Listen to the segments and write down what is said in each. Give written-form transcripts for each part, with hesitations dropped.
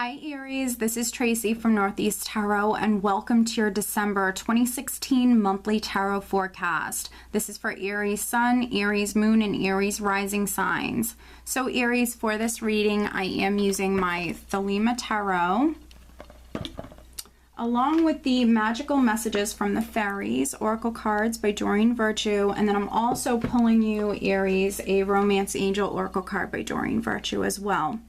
Hi Aries, this is Tracy from Northeast Tarot and welcome to your December 2016 monthly tarot forecast. This is for Aries Sun, Aries Moon, and Aries Rising signs. So Aries, for this reading I am using my Thelema Tarot along with the Magical Messages from the Fairies, Oracle cards by Doreen Virtue, and then I'm also pulling you, Aries, a Romance Angel Oracle card by Doreen Virtue as well.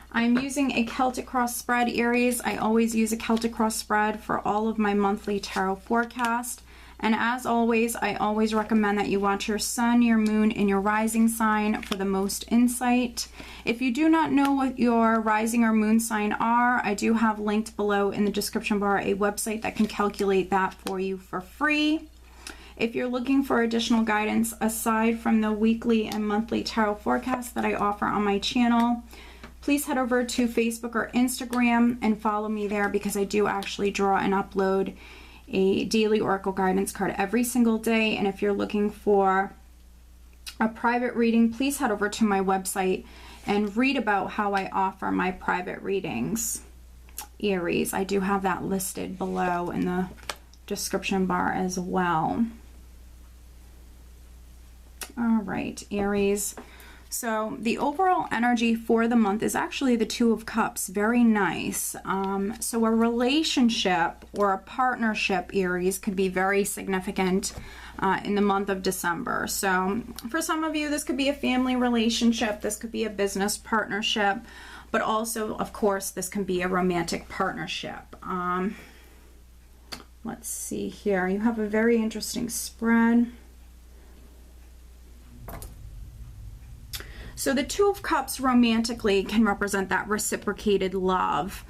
I'm using a Celtic Cross spread, Aries. I always use a Celtic Cross spread for all of my monthly tarot forecast. And as always, I always recommend that you watch your sun, your moon, and your rising sign for the most insight. If you do not know what your rising or moon sign are, I do have linked below in the description bar a website that can calculate that for you for free. If you're looking for additional guidance aside from the weekly and monthly tarot forecast that I offer on my channel, please head over to Facebook or Instagram and follow me there, because I do actually draw and upload a daily Oracle guidance card every single day. And if you're looking for a private reading, please head over to my website and read about how I offer my private readings, Aries. I do have that listed below in the description bar as well. All right, Aries. So the overall energy for the month is actually the Two of Cups. Very nice. So a relationship or a partnership, Aries, could be very significant in the month of December. So for some of you, this could be a family relationship. This could be a business partnership. But also, of course, this can be a romantic partnership. Let's see here. You have a very interesting spread. So the Two of Cups romantically can represent that reciprocated love.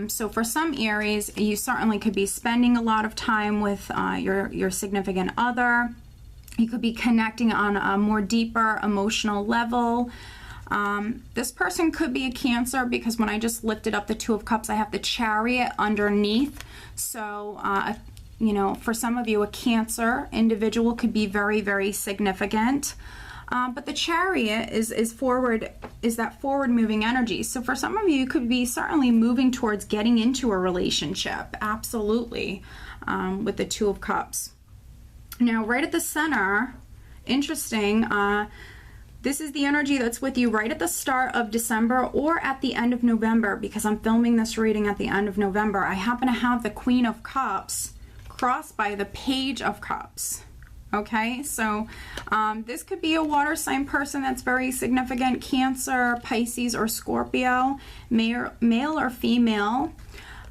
So for some Aries, you certainly could be spending a lot of time with your significant other. You could be connecting on a more deeper emotional level. This person could be a Cancer, because when I just lifted up the Two of Cups, I have the Chariot underneath. So, you know, for some of you, a Cancer individual could be very, very significant. But the Chariot is that forward moving energy. So for some of you, you could be certainly moving towards getting into a relationship. Absolutely. With the Two of Cups. Now, right at the center, interesting, this is the energy that's with you right at the start of December or at the end of November, because I'm filming this reading at the end of November. I happen to have the Queen of Cups crossed by the Page of Cups. Okay, so this could be a water sign person that's very significant, Cancer, Pisces, or Scorpio, male or female.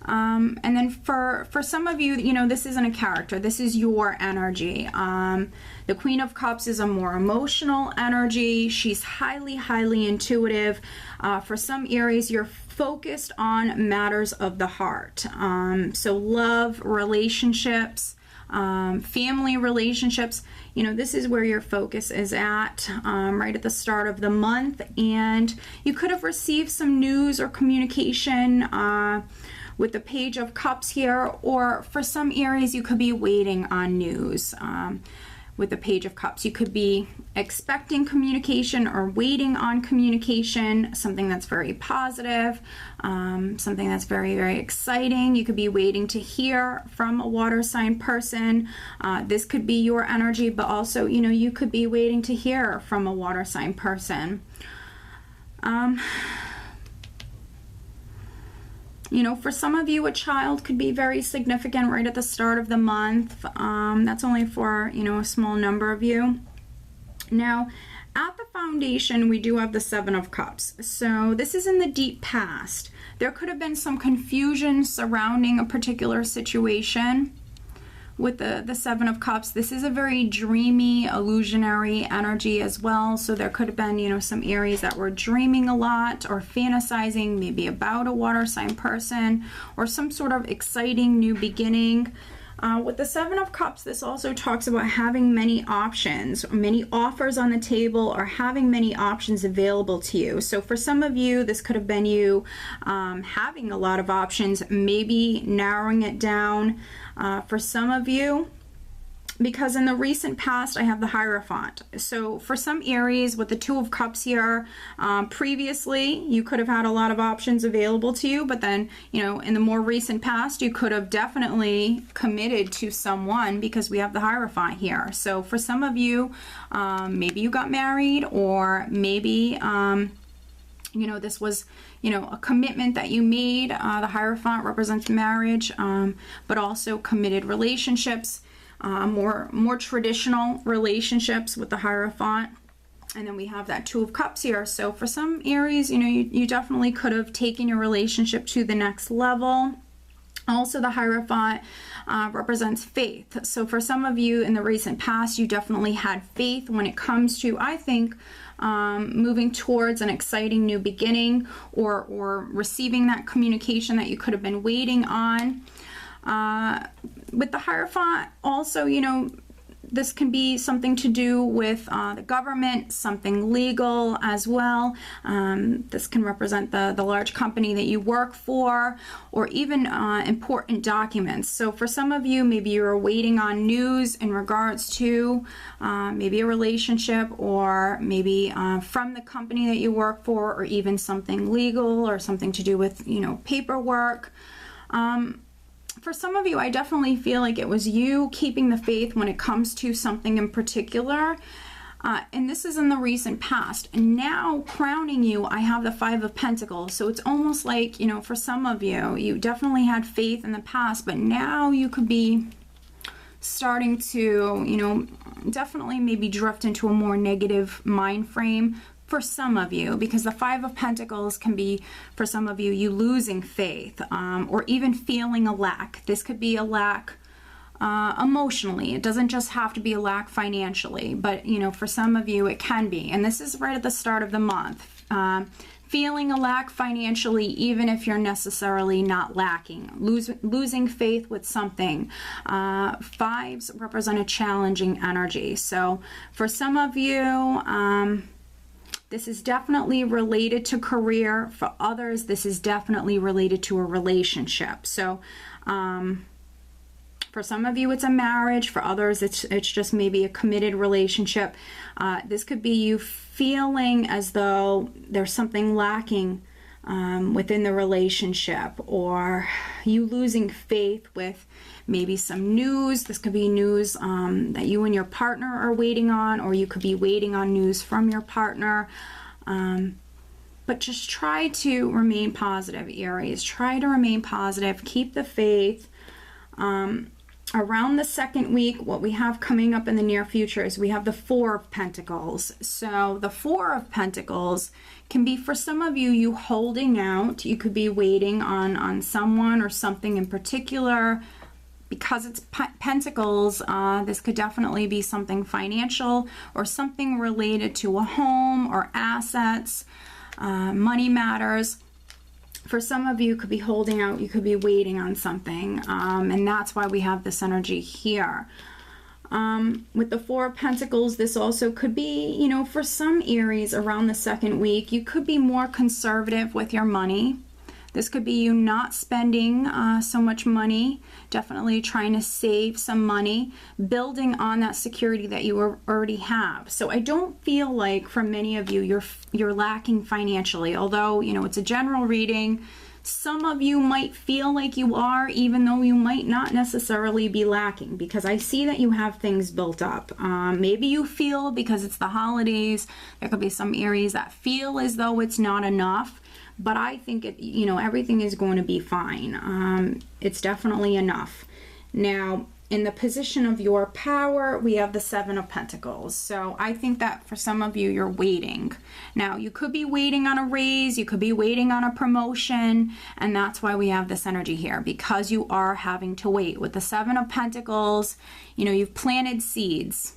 And then for some of you, you know, this isn't a character. This is your energy. The Queen of Cups is a more emotional energy. She's highly, highly intuitive. For some Aries, you're focused on matters of the heart. So love, relationships, family relationships, you know, this is where your focus is at right at the start of the month. And you could have received some news or communication with the Page of Cups here, or for some Aries, you could be waiting on news. With the Page of Cups, you could be expecting communication or waiting on communication, something that's very positive, something that's very, very exciting. You could be waiting to hear from a water sign person. This could be your energy, but also, you know, you could be waiting to hear from a water sign person. You know, for some of you, a child could be very significant right at the start of the month. That's only for, you know, a small number of you. Now, at the foundation, we do have the Seven of Cups. So this is in the deep past. There could have been some confusion surrounding a particular situation. With the Seven of Cups, this is a very dreamy, illusionary energy as well. So there could have been, you know, some Aries that were dreaming a lot or fantasizing maybe about a water sign person or some sort of exciting new beginning. With the Seven of Cups, this also talks about having many options, many offers on the table, or having many options available to you. So for some of you, this could have been you having a lot of options, maybe narrowing it down. For some of you, because in the recent past I have the Hierophant. So for some Aries with the Two of Cups here, previously you could have had a lot of options available to you, but then, you know, in the more recent past you could have definitely committed to someone because we have the Hierophant here. So for some of you, maybe you got married, or maybe you know, this was, you know, a commitment that you made. The Hierophant represents marriage, but also committed relationships, more traditional relationships with the Hierophant. And then we have that Two of Cups here. So for some Aries, you know, you definitely could have taken your relationship to the next level. Also, the Hierophant represents faith. So for some of you in the recent past, you definitely had faith when it comes to, I think, moving towards an exciting new beginning, or receiving that communication that you could have been waiting on. With the Hierophant, also, you know, this can be something to do with the government, something legal as well. This can represent the large company that you work for, or even important documents. So for some of you, maybe you're waiting on news in regards to maybe a relationship, or maybe from the company that you work for, or even something legal or something to do with, you know, paperwork. For some of you, I definitely feel like it was you keeping the faith when it comes to something in particular. And this is in the recent past. And now crowning you, I have the Five of Pentacles. So it's almost like, you know, for some of you, you definitely had faith in the past, but now you could be starting to, you know, definitely maybe drift into a more negative mind frame. For some of you, because the Five of Pentacles can be, for some of you, you losing faith, or even feeling a lack. This could be a lack emotionally. It doesn't just have to be a lack financially, but, you know, for some of you it can be. And this is right at the start of the month. Feeling a lack financially, even if you're necessarily not lacking. Losing faith with something. Fives represent a challenging energy. So for some of you, this is definitely related to career. For others, this is definitely related to a relationship. So for some of you, it's a marriage. For others, it's just maybe a committed relationship. This could be you feeling as though there's something lacking within the relationship, or you losing faith with maybe some news. This could be news that you and your partner are waiting on, or you could be waiting on news from your partner. But just try to remain positive, Aries. Try to remain positive. Keep the faith. Around the second week, what we have coming up in the near future is we have the Four of Pentacles. So the Four of Pentacles can be, for some of you, you holding out. You could be waiting on someone or something in particular. Because it's Pentacles, this could definitely be something financial, or something related to a home or assets, money matters. For some of you, could be holding out, you could be waiting on something, and that's why we have this energy here. With the Four of Pentacles, this also could be, you know, for some Aries around the second week, you could be more conservative with your money. This could be you not spending so much money, definitely trying to save some money, building on that security that you already have. So I don't feel like for many of you, you're lacking financially, although, you know, it's a general reading. Some of you might feel like you are, even though you might not necessarily be lacking, because I see that you have things built up. Maybe you feel, because it's the holidays, there could be some Aries that feel as though it's not enough. But I think you know, everything is going to be fine. It's definitely enough. Now, in the position of your power, we have the Seven of Pentacles. So I think that for some of you, you're waiting. Now, you could be waiting on a raise, you could be waiting on a promotion, and that's why we have this energy here, because you are having to wait. With the Seven of Pentacles, you know, you've planted seeds.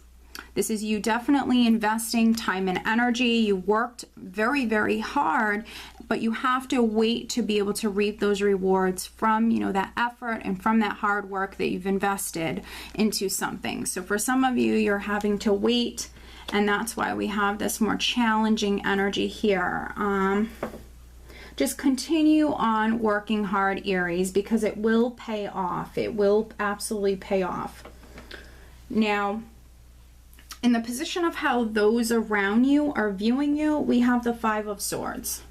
This is you definitely investing time and energy. You worked very, very hard, but you have to wait to be able to reap those rewards from, you know, that effort and from that hard work that you've invested into something. So for some of you, you're having to wait, and that's why we have this more challenging energy here. Just continue on working hard, Aries, because it will pay off. It will absolutely pay off. Now, in the position of how those around you are viewing you, we have the Five of Swords.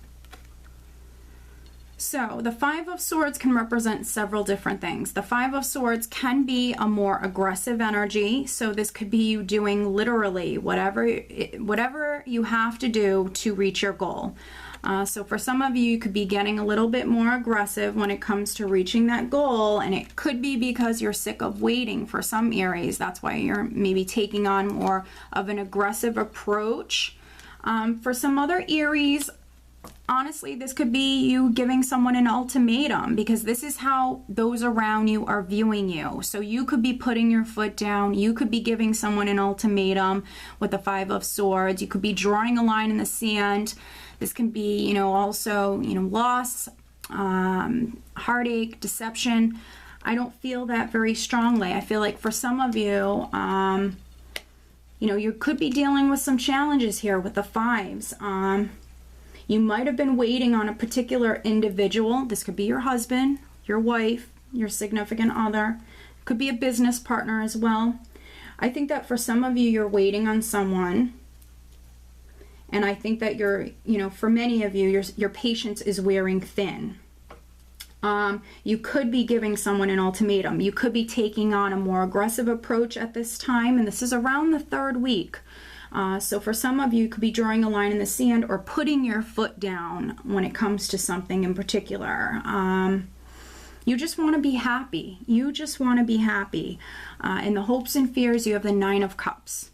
So the Five of Swords can represent several different things. The Five of Swords can be a more aggressive energy. So this could be you doing literally whatever you have to do to reach your goal. So for some of you, you could be getting a little bit more aggressive when it comes to reaching that goal, and it could be because you're sick of waiting. For some Aries, that's why you're maybe taking on more of an aggressive approach. For some other Aries, honestly, this could be you giving someone an ultimatum, because this is how those around you are viewing you. So you could be putting your foot down. You could be giving someone an ultimatum with the Five of Swords. You could be drawing a line in the sand. This can be, you know, also, you know, loss, heartache, deception. I don't feel that very strongly. I feel like for some of you, you know, you could be dealing with some challenges here with the fives. You might have been waiting on a particular individual. This could be your husband, your wife, your significant other. It could be a business partner as well. I think that for some of you, you're waiting on someone. And I think that you know, for many of you, your patience is wearing thin. You could be giving someone an ultimatum. You could be taking on a more aggressive approach at this time. And this is around the 3rd week. So for some of you, you could be drawing a line in the sand or putting your foot down when it comes to something in particular. You just want to be happy. You just want to be happy. In the hopes and fears, you have the Nine of Cups.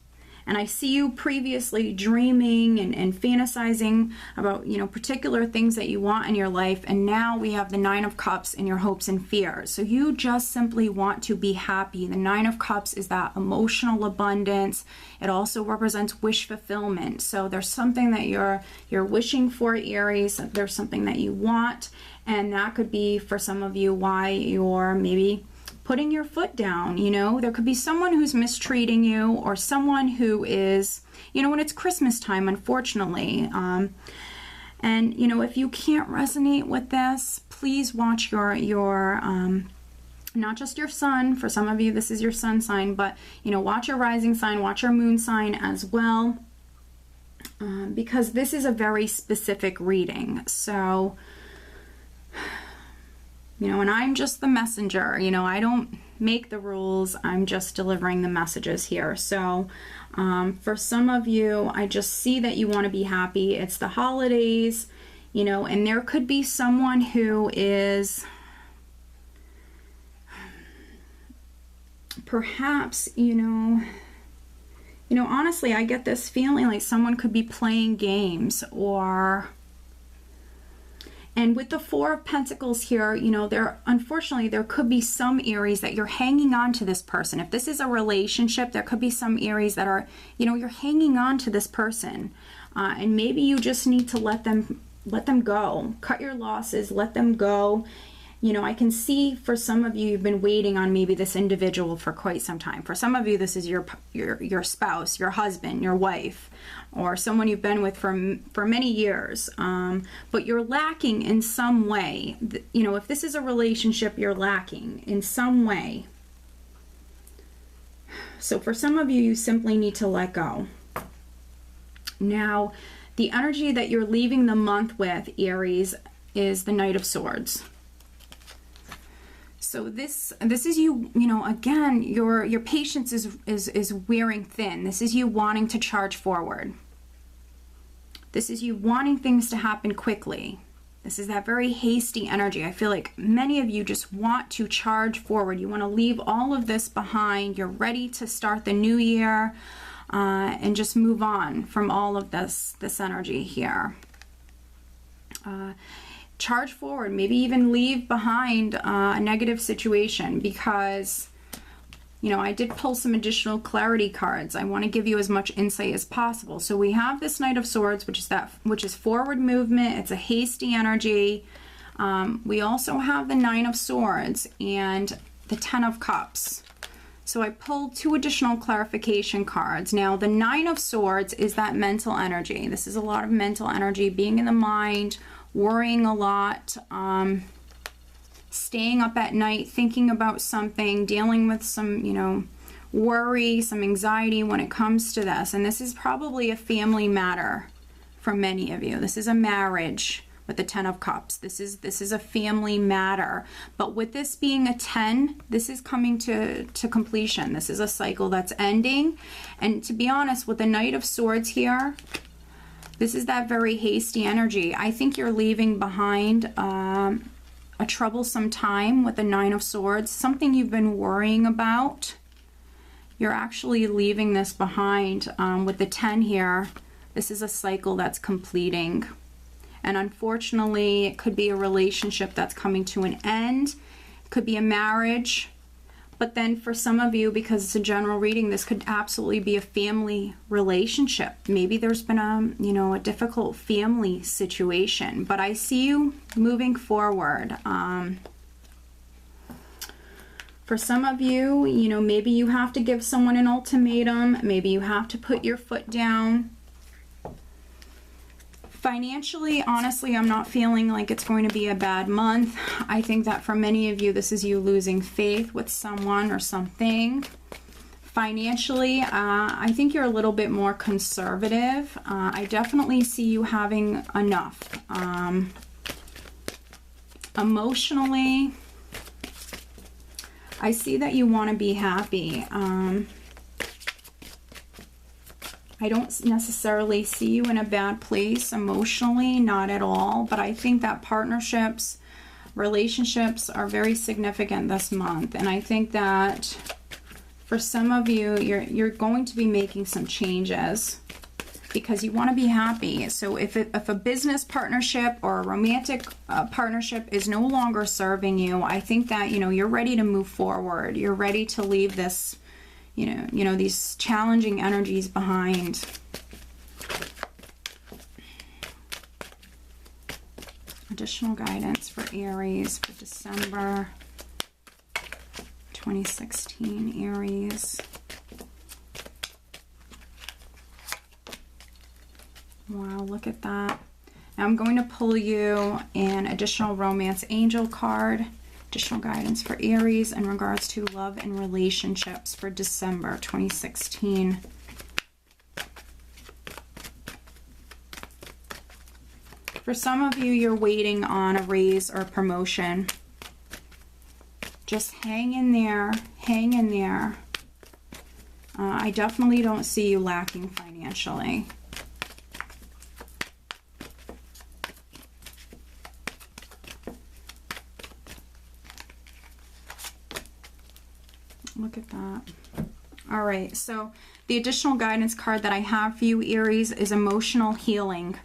And I see you previously dreaming and fantasizing about, you know, particular things that you want in your life. And now we have the Nine of Cups in your hopes and fears. So you just simply want to be happy. The Nine of Cups is that emotional abundance. It also represents wish fulfillment. So there's something that you're wishing for, Aries. There's something that you want. And that could be, for some of you, why you're maybe putting your foot down. You know, there could be someone who's mistreating you, or someone who is, you know, when it's Christmas time, unfortunately. And, you know, if you can't resonate with this, please watch your not just your sun. For some of you, this is your sun sign, but, you know, watch your rising sign, watch your moon sign as well, because this is a very specific reading. So, you know, and I'm just the messenger. You know, I don't make the rules. I'm just delivering the messages here. So for some of you, I just see that you want to be happy. It's the holidays, you know, and there could be someone who is perhaps, you know, honestly, I get this feeling like someone could be playing games, or... And with the Four of Pentacles here, you know, unfortunately, there could be some Aries that you're hanging on to this person. If this is a relationship, there could be some Aries that are, you know, you're hanging on to this person. And maybe you just need to let them go. Cut your losses, let them go. You know, I can see for some of you, you've been waiting on maybe this individual for quite some time. For some of you, this is your spouse, your husband, your wife, or someone you've been with for many years. But you're lacking in some way. You know, if this is a relationship, you're lacking in some way. So for some of you, you simply need to let go. Now, the energy that you're leaving the month with, Aries, is the Knight of Swords. So this is you know, again, your patience is wearing thin. This is you wanting to charge forward. This is you wanting things to happen quickly. This is that very hasty energy. I feel like many of you just want to charge forward. You want to leave all of this behind. You're ready to start the new year and just move on from all of this energy here. Charge forward, maybe even leave behind a negative situation, because, you know, I did pull some additional clarity cards. I want to give you as much insight as possible. So we have this Knight of Swords, which is forward movement. It's a hasty energy. We also have the Nine of Swords and the Ten of Cups. So I pulled 2 additional clarification cards. Now, the Nine of Swords is that mental energy. This is a lot of mental energy, being in the mind, worrying a lot, staying up at night, thinking about something, dealing with some, you know, worry, some anxiety when it comes to this. And this is probably a family matter for many of you. This is a marriage with the 10 of Cups. This is a family matter. But with this being a 10, this is coming to completion. This is a cycle that's ending. And to be honest, with the Knight of Swords here, this is that very hasty energy. I think you're leaving behind a troublesome time with the 9 of Swords, something you've been worrying about. You're actually leaving this behind. With the 10 here, this is a cycle that's completing. And unfortunately, it could be a relationship that's coming to an end. It could be a marriage. But then for some of you, because it's a general reading, this could absolutely be a family relationship. Maybe there's been a difficult family situation. But I see you moving forward. For some of you, maybe you have to give someone an ultimatum. Maybe you have to put your foot down. Financially, honestly, I'm not feeling like it's going to be a bad month. I think that for many of you, this is you losing faith with someone or something. Financially, I think you're a little bit more conservative. I definitely see you having enough. Emotionally, I see that you want to be happy. I don't necessarily see you in a bad place emotionally, not at all. But I think that partnerships, relationships are very significant this month. And I think that for some of you, you're going to be making some changes because you want to be happy. So if a business partnership or a romantic partnership is no longer serving you, I think that, you're ready to move forward. You're ready to leave this, these challenging energies behind. Additional guidance for Aries for December 2016, Aries. Wow, look at that. Now I'm going to pull you an additional romance angel card. Additional guidance for Aries in regards to love and relationships for December 2016. For some of you, you're waiting on a raise or a promotion. Just hang in there. Hang in there. I definitely don't see you lacking financially. Look at that. All right, so the additional guidance card that I have for you, Aries, is emotional healing.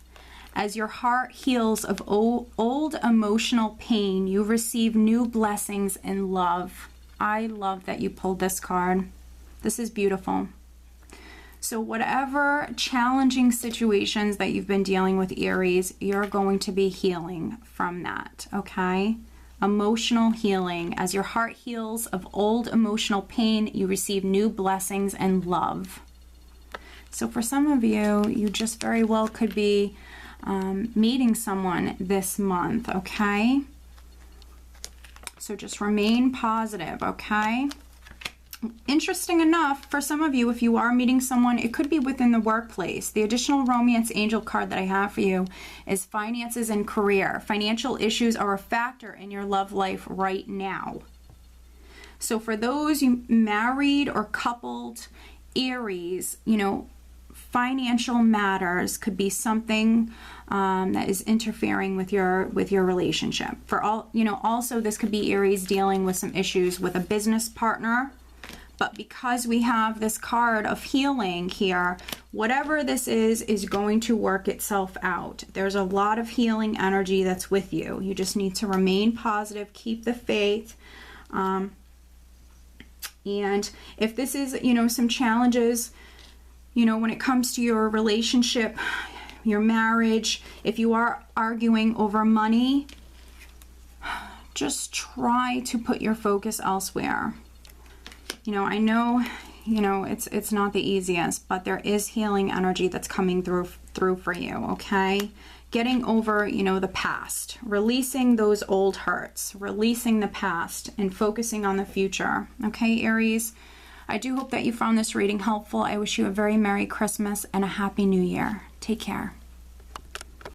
As your heart heals of old emotional pain, you receive new blessings in love. I love that you pulled this card. This is beautiful. So whatever challenging situations that you've been dealing with, Aries, you're going to be healing from that, okay? Emotional healing. As your heart heals of old emotional pain, you receive new blessings and love. So for some of you, you just very well could be meeting someone this month, okay? So just remain positive, okay? Interesting enough, for some of you, if you are meeting someone, it could be within the workplace. The additional romance angel card that I have for you is finances and career. Financial issues are a factor in your love life right now. So for those you married or coupled, Aries, financial matters could be something that is interfering with your relationship. For all, also this could be Aries dealing with some issues with a business partner. But because we have this card of healing here, whatever this is going to work itself out. There's a lot of healing energy that's with you. You just need to remain positive, keep the faith. And if this is, some challenges, when it comes to your relationship, your marriage, if you are arguing over money, just try to put your focus elsewhere. I know, it's not the easiest, but there is healing energy that's coming through for you, okay? Getting over, the past, releasing those old hurts, releasing the past and focusing on the future, okay, Aries? I do hope that you found this reading helpful. I wish you a very Merry Christmas and a Happy New Year. Take care.